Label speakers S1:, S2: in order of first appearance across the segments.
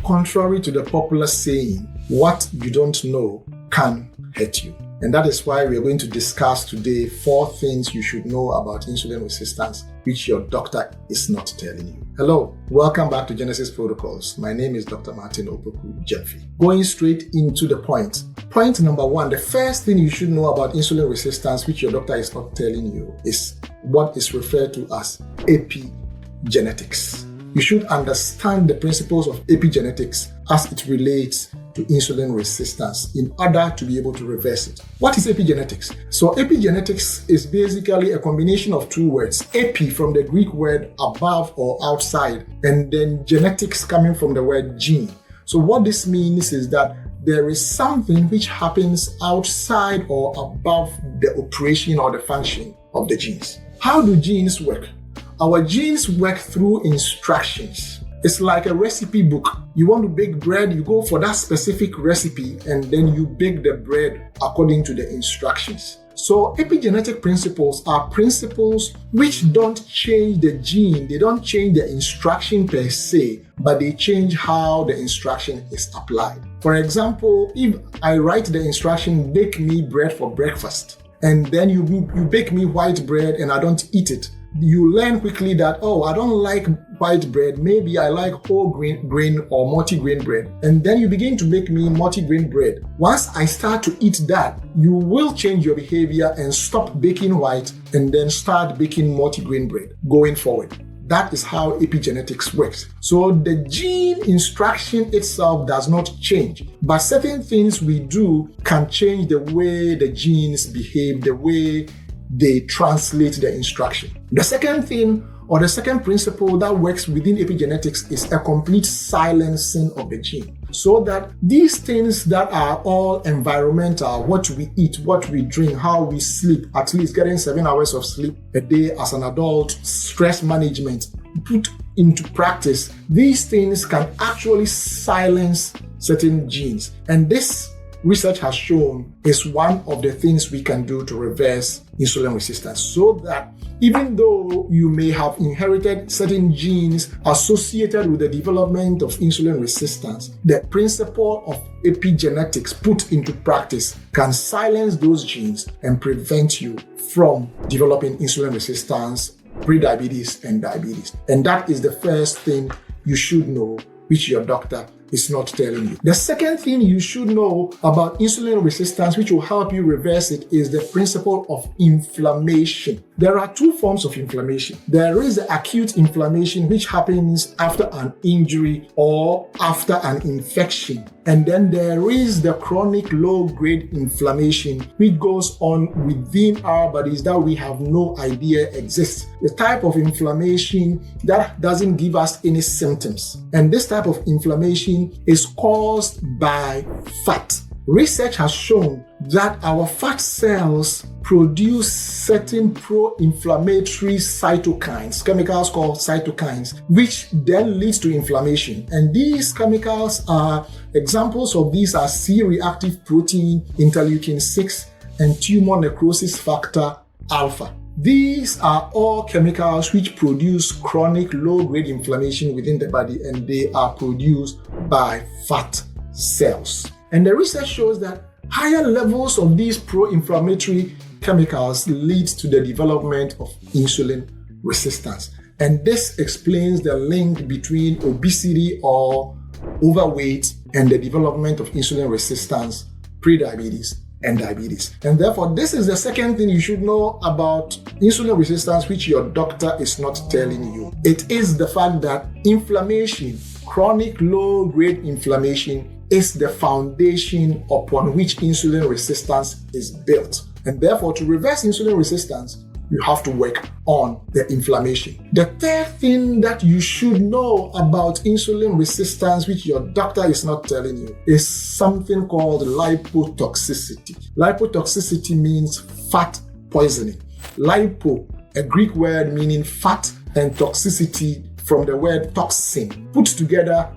S1: contrary to the popular saying, what you don't know can hurt you. And that is why we are going to discuss today 4 things you should know about insulin resistance, which your doctor is not telling you. Hello, welcome back to Genesis Protocols. My name is Dr. Martin Opoku Jeffy. Going straight into the point. Point number 1, the first thing you should know about insulin resistance, which your doctor is not telling you, is what is referred to as epigenetics. You should understand the principles of epigenetics as it relates to insulin resistance in order to be able to reverse it. What is epigenetics? So epigenetics is basically a combination of 2 words. Epi from the Greek word above or outside, and then genetics coming from the word gene. So what this means is that there is something which happens outside or above the operation or the function of the genes. How do genes work? Our genes work through instructions. It's like a recipe book. You want to bake bread, you go for that specific recipe and then you bake the bread according to the instructions. So epigenetic principles are principles which don't change the gene, they don't change the instruction per se, but they change how the instruction is applied. For example, if I write the instruction, bake me bread for breakfast, and then you bake me white bread and I don't eat it, you learn quickly that, oh, I don't like white bread, maybe I like whole grain or multi-grain bread. And then you begin to make me multi-grain bread. Once I start to eat that, you will change your behavior and stop baking white and then start baking multi-grain bread going forward. That is how epigenetics works. So the gene instruction itself does not change, but certain things we do can change the way the genes behave, the way they translate the instruction. The second thing, or the second principle that works within epigenetics, is a complete silencing of the gene. So that these things that are all environmental, what we eat, what we drink, how we sleep, at least getting 7 hours of sleep a day as an adult, stress management, put into practice, these things can actually silence certain genes. And this research has shown is one of the things we can do to reverse insulin resistance, so that even though you may have inherited certain genes associated with the development of insulin resistance, the principle of epigenetics put into practice can silence those genes and prevent you from developing insulin resistance, prediabetes, and diabetes. And that is the first thing you should know, which your doctor is not telling you. The second thing you should know about insulin resistance, which will help you reverse it, is the principle of inflammation. There are 2 forms of inflammation. There is the acute inflammation, which happens after an injury or after an infection. And then there is the chronic low-grade inflammation, which goes on within our bodies that we have no idea exists. The type of inflammation that doesn't give us any symptoms. And this type of inflammation is caused by fat. Research has shown that our fat cells produce certain pro-inflammatory cytokines, chemicals called cytokines, which then leads to inflammation. And these chemicals are, examples of these are C-reactive protein, interleukin 6, and tumor necrosis factor alpha. These are all chemicals which produce chronic low-grade inflammation within the body, and they are produced by fat cells. And the research shows that higher levels of these pro-inflammatory chemicals lead to the development of insulin resistance. And this explains the link between obesity or overweight and the development of insulin resistance, prediabetes, and diabetes. And therefore, this is the second thing you should know about insulin resistance, which your doctor is not telling you. It is the fact that inflammation, chronic low-grade inflammation, is the foundation upon which insulin resistance is built. And therefore, to reverse insulin resistance, you have to work on the inflammation. The third thing that you should know about insulin resistance, which your doctor is not telling you, is something called lipotoxicity. Lipotoxicity means fat poisoning. Lipo, a Greek word meaning fat, and toxicity from the word toxin. Put together,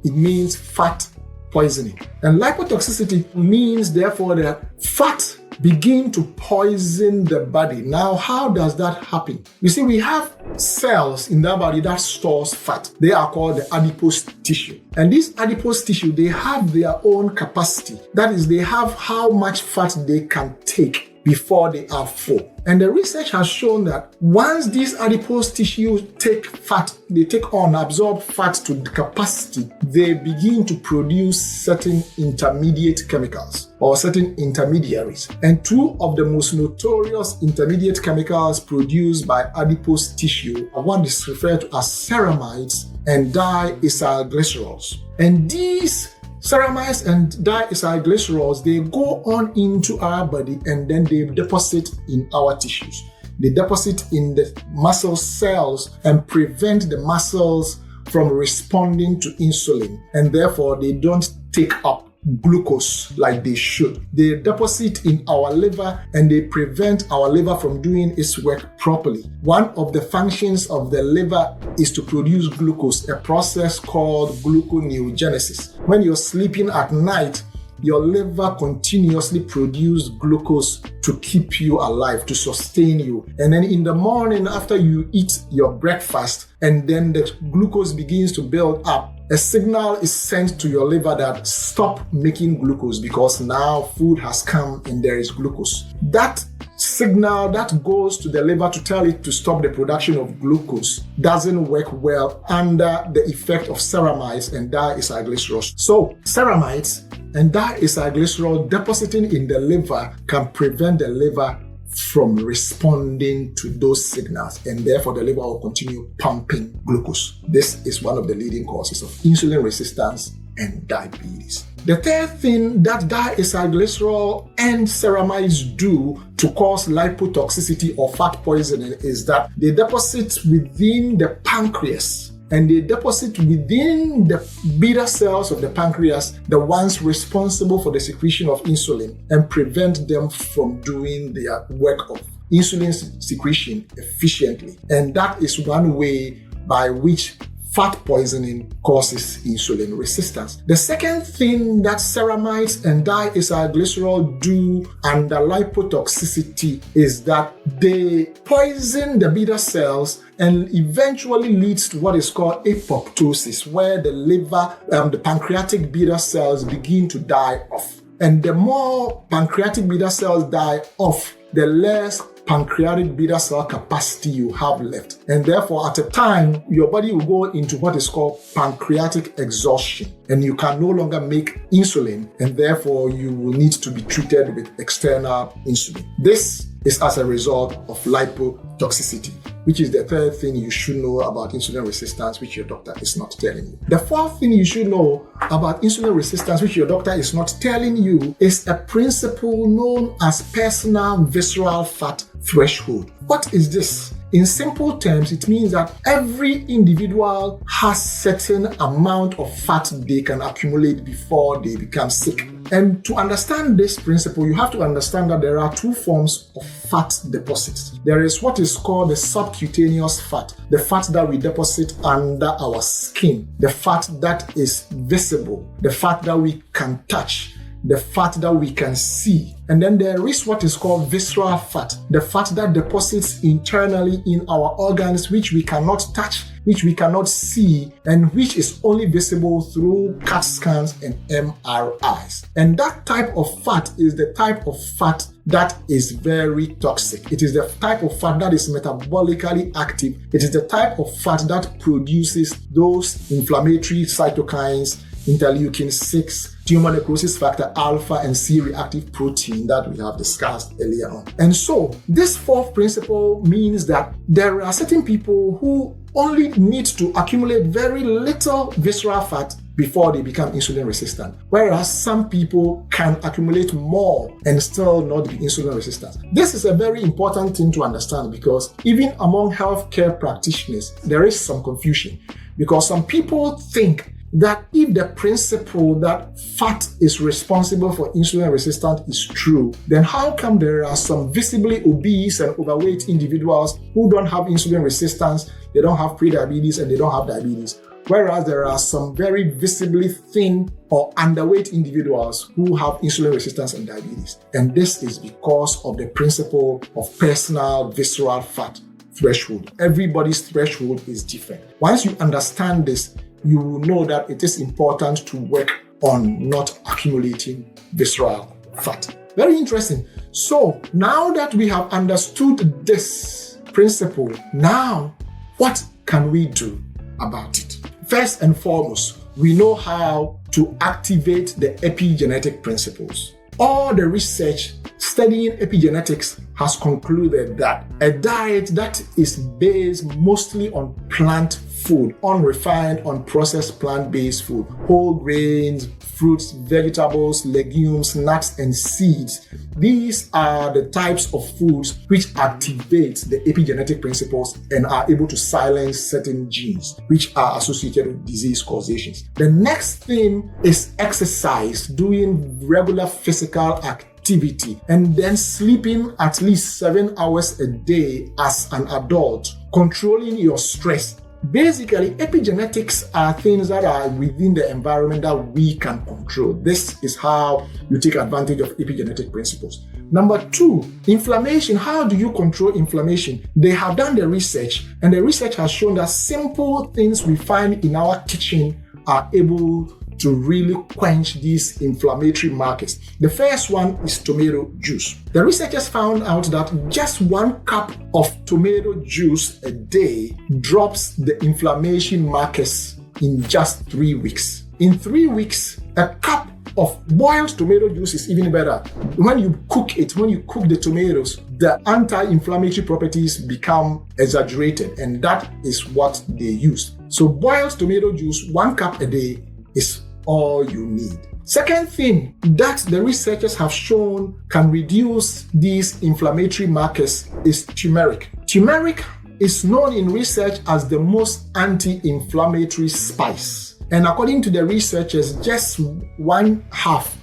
S1: it means fat poisoning. And lipotoxicity means, therefore, that fat begin to poison the body. Now, how does that happen? You see, we have cells in the body that stores fat. They are called the adipose tissue. And this adipose tissue, they have their own capacity. That is, they have how much fat they can take before they are full. And the research has shown that once these adipose tissues take fat, they absorb fat to the capacity, they begin to produce certain intermediate chemicals or certain intermediaries. And two of the most notorious intermediate chemicals produced by adipose tissue are what is referred to as ceramides and diacylglycerols. And these ceramides and diacylglycerols, they go on into our body and then they deposit in our tissues. They deposit in the muscle cells and prevent the muscles from responding to insulin, and therefore they don't take up glucose like they should. They deposit in our liver and they prevent our liver from doing its work properly. One of the functions of the liver is to produce glucose, a process called gluconeogenesis. When you're sleeping at night, your liver continuously produces glucose to keep you alive, to sustain you. And then in the morning, after you eat your breakfast, and then the glucose begins to build up, a signal is sent to your liver that stop making glucose because now food has come and there is glucose. That signal that goes to the liver to tell it to stop the production of glucose doesn't work well under the effect of ceramides and diacylglycerols. So ceramides and diacylglycerol depositing in the liver can prevent the liver from responding to those signals, and therefore the liver will continue pumping glucose. This is one of the leading causes of insulin resistance and diabetes. The third thing that diacylglycerol and ceramides do to cause lipotoxicity or fat poisoning is that they deposit within the pancreas, and they deposit within the beta cells of the pancreas, the ones responsible for the secretion of insulin, and prevent them from doing their work of insulin secretion efficiently. And that is one way by which fat poisoning causes insulin resistance. The second thing that ceramides and diacylglycerol do under lipotoxicity is that they poison the beta cells and eventually leads to what is called apoptosis, where the liver, the pancreatic beta cells begin to die off. And the more pancreatic beta cells die off, the less pancreatic beta cell capacity you have left. And therefore, at a time, your body will go into what is called pancreatic exhaustion, and you can no longer make insulin, and therefore you will need to be treated with external insulin. This is as a result of lipotoxicity, which is the third thing you should know about insulin resistance, which your doctor is not telling you. The fourth thing you should know about insulin resistance, which your doctor is not telling you, is a principle known as personal visceral fat threshold. What is this? In simple terms, it means that every individual has certain amount of fat they can accumulate before they become sick. And to understand this principle, you have to understand that there are two forms of fat deposits. There is what is called the subcutaneous fat, the fat that we deposit under our skin, the fat that is visible, the fat that we can touch, the fat that we can see. And then there is what is called visceral fat, the fat that deposits internally in our organs, which we cannot touch, which we cannot see, and which is only visible through CAT scans and MRIs. And that type of fat is the type of fat that is very toxic. It is the type of fat that is metabolically active. It is the type of fat that produces those inflammatory cytokines, interleukin-6, tumor necrosis factor alpha, and C-reactive protein that we have discussed earlier on. And so this fourth principle means that there are certain people who only need to accumulate very little visceral fat before they become insulin resistant, whereas some people can accumulate more and still not be insulin resistant. This is a very important thing to understand, because even among healthcare practitioners, there is some confusion, because some people think that if the principle that fat is responsible for insulin resistance is true, then how come there are some visibly obese and overweight individuals who don't have insulin resistance, they don't have prediabetes, and they don't have diabetes, whereas there are some very visibly thin or underweight individuals who have insulin resistance and diabetes. And this is because of the principle of personal visceral fat threshold. Everybody's threshold is different. Once you understand this, you will know that it is important to work on not accumulating visceral fat. Very interesting. So now that we have understood this principle, now what can we do about it? First and foremost, we know how to activate the epigenetic principles. All the research studying epigenetics has concluded that a diet that is based mostly on plant food, unrefined, unprocessed plant-based food, whole grains, fruits, vegetables, legumes, nuts, and seeds. These are the types of foods which activate the epigenetic principles and are able to silence certain genes which are associated with disease causations. The next thing is exercise, doing regular physical activity, and then sleeping at least 7 hours a day as an adult, controlling your stress. Basically, epigenetics are things that are within the environment that we can control. This is how you take advantage of epigenetic principles. Number 2, inflammation. How do you control inflammation? They have done the research, and the research has shown that simple things we find in our kitchen are able to really quench these inflammatory markers. The first one is tomato juice. The researchers found out that just 1 cup of tomato juice a day drops the inflammation markers in just 3 weeks. In 3 weeks, a cup of boiled tomato juice is even better. When you cook the tomatoes, the anti-inflammatory properties become exaggerated, and that is what they use. So boiled tomato juice, 1 cup a day, is all you need. Second thing that the researchers have shown can reduce these inflammatory markers is turmeric. Turmeric is known in research as the most anti-inflammatory spice. And according to the researchers, just a half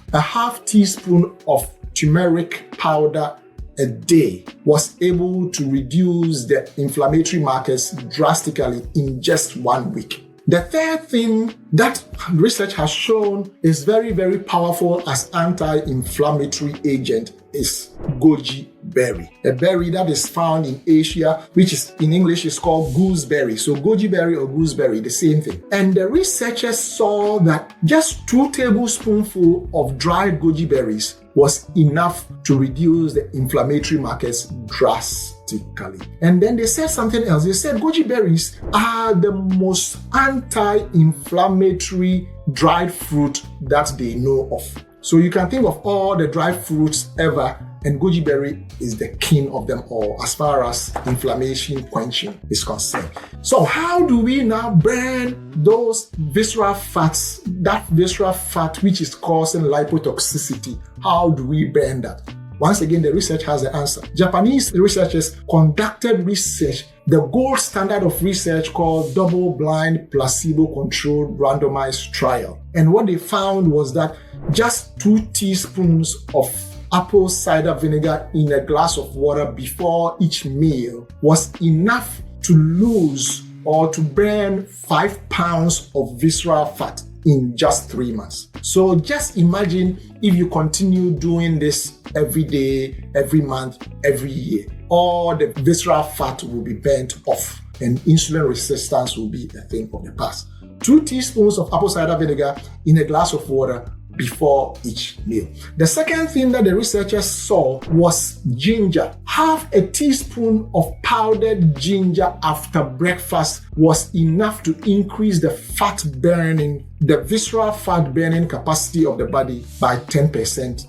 S1: teaspoon of turmeric powder a day was able to reduce the inflammatory markers drastically in just 1 week. The third thing that research has shown is very, very powerful as anti-inflammatory agent is goji berry. A berry that is found in Asia, which is in English is called gooseberry. So goji berry or gooseberry, the same thing. And the researchers saw that just 2 tablespoonfuls of dried goji berries was enough to reduce the inflammatory markers drastically. And then they said something else. They said goji berries are the most anti-inflammatory dried fruit that they know of. So you can think of all the dried fruits ever, and goji berry is the king of them all as far as inflammation quenching is concerned. So how do we now burn those visceral fats, that visceral fat which is causing lipotoxicity? How do we burn that? Once again, the research has the answer. Japanese researchers conducted research, the gold standard of research called double-blind, placebo-controlled randomized trial. And what they found was that just 2 teaspoons of apple cider vinegar in a glass of water before each meal was enough to lose or to burn 5 pounds of visceral fat in just 3 months. So just imagine if you continue doing this every day, every month, every year, all the visceral fat will be burnt off and insulin resistance will be a thing of the past. 2 teaspoons of apple cider vinegar in a glass of water before each meal. The second thing that the researchers saw was ginger. Half a teaspoon of powdered ginger after breakfast was enough to increase the fat burning, the visceral fat burning capacity of the body by 10%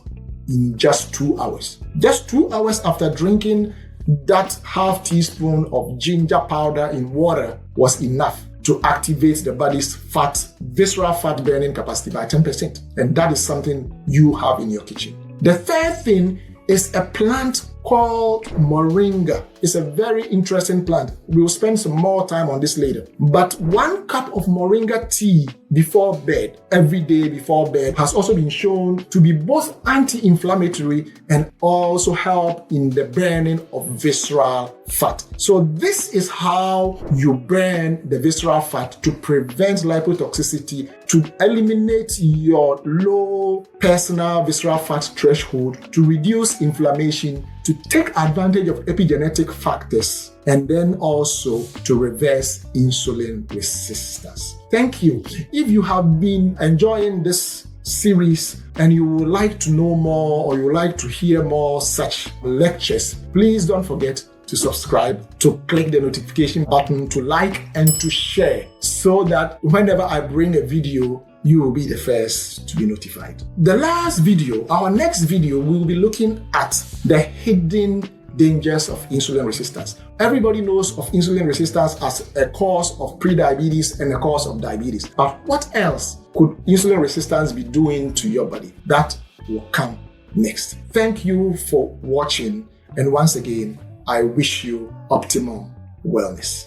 S1: in just 2 hours. Just 2 hours after drinking that half teaspoon of ginger powder in water was enough to activate the body's visceral fat burning capacity by 10%. And that is something you have in your kitchen. The third thing is a plant called moringa. It's a very interesting plant. We'll spend some more time on this later. But 1 cup of moringa tea before bed, every day before bed, has also been shown to be both anti-inflammatory and also help in the burning of visceral fat. So this is how you burn the visceral fat to prevent lipotoxicity, to eliminate your low personal visceral fat threshold, to reduce inflammation, to take advantage of epigenetic factors, and then also to reverse insulin resistance. Thank you. If you have been enjoying this series and you would like to know more or you would like to hear more such lectures, please don't forget to subscribe, to click the notification button, to like and to share, so that whenever I bring a video, you will be the first to be notified. The last video, our next video, we will be looking at the hidden dangers of insulin resistance. Everybody knows of insulin resistance as a cause of prediabetes and a cause of diabetes. But what else could insulin resistance be doing to your body? That will come next. Thank you for watching. And once again, I wish you optimal wellness.